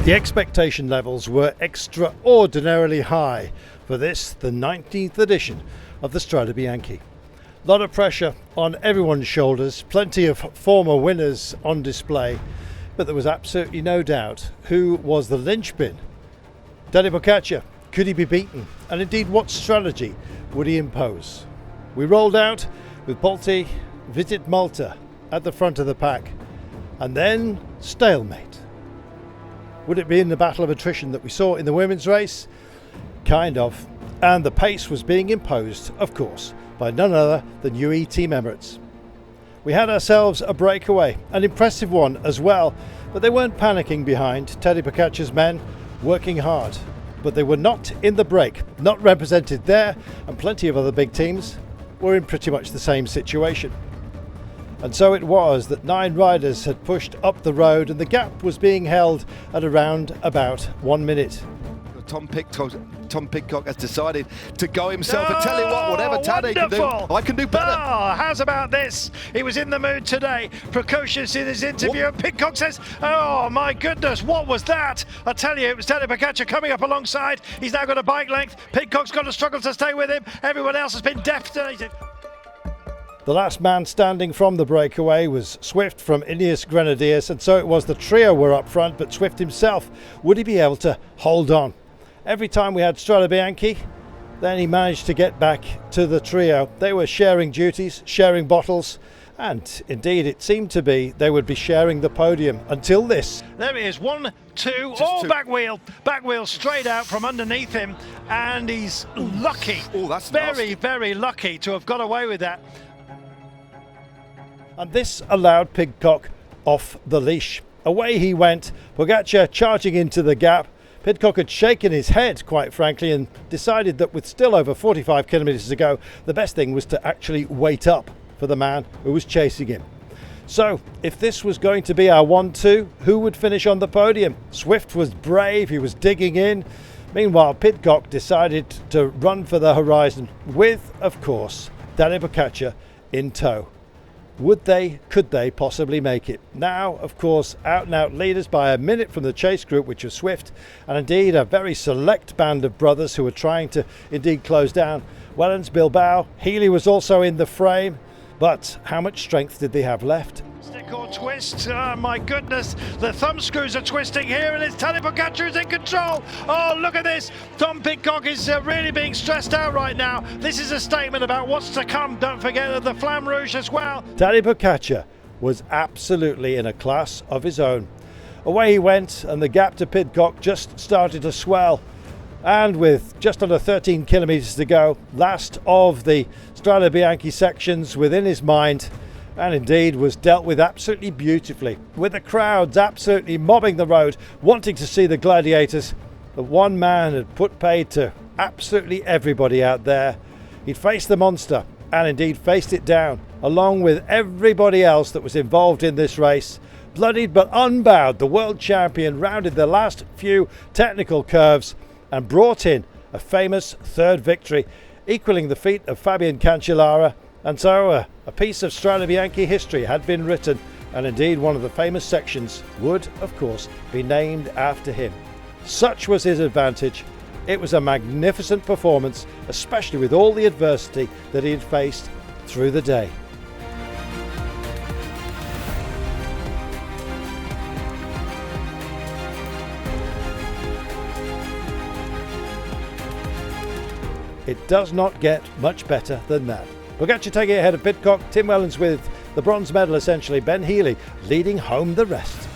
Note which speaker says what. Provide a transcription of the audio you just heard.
Speaker 1: The expectation levels were extraordinarily high for this, the 19th edition of the Strade Bianche. A lot of pressure on everyone's shoulders, plenty of former winners on display, but there was absolutely no doubt who was the linchpin. Tadej Pogačar, could he be beaten? And indeed, what strategy would he impose? We rolled out with Polti, Visit Malta at the front of the pack, and then stalemate. Would it be in the battle of attrition that we saw in the women's race? Kind of. And the pace was being imposed, of course, by none other than UAE Team Emirates. We had ourselves a breakaway, an impressive one as well, but they weren't panicking behind. Tadej Pogačar's men working hard, but they were not in the break, not represented there, and plenty of other big teams were in pretty much the same situation. And so it was that 9 riders had pushed up the road and the gap was being held at around about 1 minute.
Speaker 2: Tom Pidcock has decided to go himself. And tell you what, whatever Tadej can do, I can do better.
Speaker 3: Oh, how's about this? He was in the mood today, precocious in his interview, and Pidcock says, oh my goodness, what was that? I tell you, it was Tadej Pogačar coming up alongside. He's now got a bike length. Pidcock's got to struggle to stay with him. Everyone else has been detonated.
Speaker 1: The last man standing from the breakaway was Swift from Ineos Grenadiers, and so it was the trio were up front, but Swift himself, would he be able to hold on? Every time we had Strade Bianche, then he managed to get back to the trio. They were sharing duties, sharing bottles, and indeed it seemed to be they would be sharing the podium until this.
Speaker 3: There he is, 1, 2, back wheel straight out from underneath him, and he's lucky,
Speaker 2: that's
Speaker 3: very lucky to have got away with that.
Speaker 1: And this allowed Pidcock off the leash. Away he went, Pogačar charging into the gap. Pidcock had shaken his head, quite frankly, and decided that with still over 45 kilometres to go, the best thing was to actually wait up for the man who was chasing him. So, if this was going to be our 1-2, who would finish on the podium? Swift was brave, he was digging in. Meanwhile, Pidcock decided to run for the horizon with, of course, Tadej Pogačar in tow. Could they possibly make it? Now, of course, out and out leaders by a minute from the chase group, which was Swift, and indeed a very select band of brothers who were trying to indeed close down Wellens, Bilbao. Healy was also in the frame, but how much strength did they have left?
Speaker 3: Stick or twist, oh my goodness, the thumb screws are twisting here and it's Tadej Pogačar who's in control. Oh, look at this, Tom Pidcock is really being stressed out right now. This is a statement about what's to come. Don't forget the Flamme Rouge as well.
Speaker 1: Tadej Pogačar was absolutely in a class of his own. Away he went and the gap to Pidcock just started to swell. And with just under 13 kilometres to go, last of the Strade Bianche sections within his mind, and indeed was dealt with absolutely beautifully, with the crowds absolutely mobbing the road, wanting to see the gladiators. The one man had put paid to absolutely everybody out there. He'd faced the monster, and indeed faced it down, along with everybody else that was involved in this race. Bloodied but unbowed, the world champion rounded the last few technical curves and brought in a famous third victory, equaling the feat of Fabian Cancellara. And so a piece of Strade Bianche history had been written, and indeed one of the famous sections would, of course, be named after him. Such was his advantage. It was a magnificent performance, especially with all the adversity that he had faced through the day. It does not get much better than that. Pogačar taking ahead of Pidcock, Tim Wellens with the bronze medal essentially, Ben Healy leading home the rest.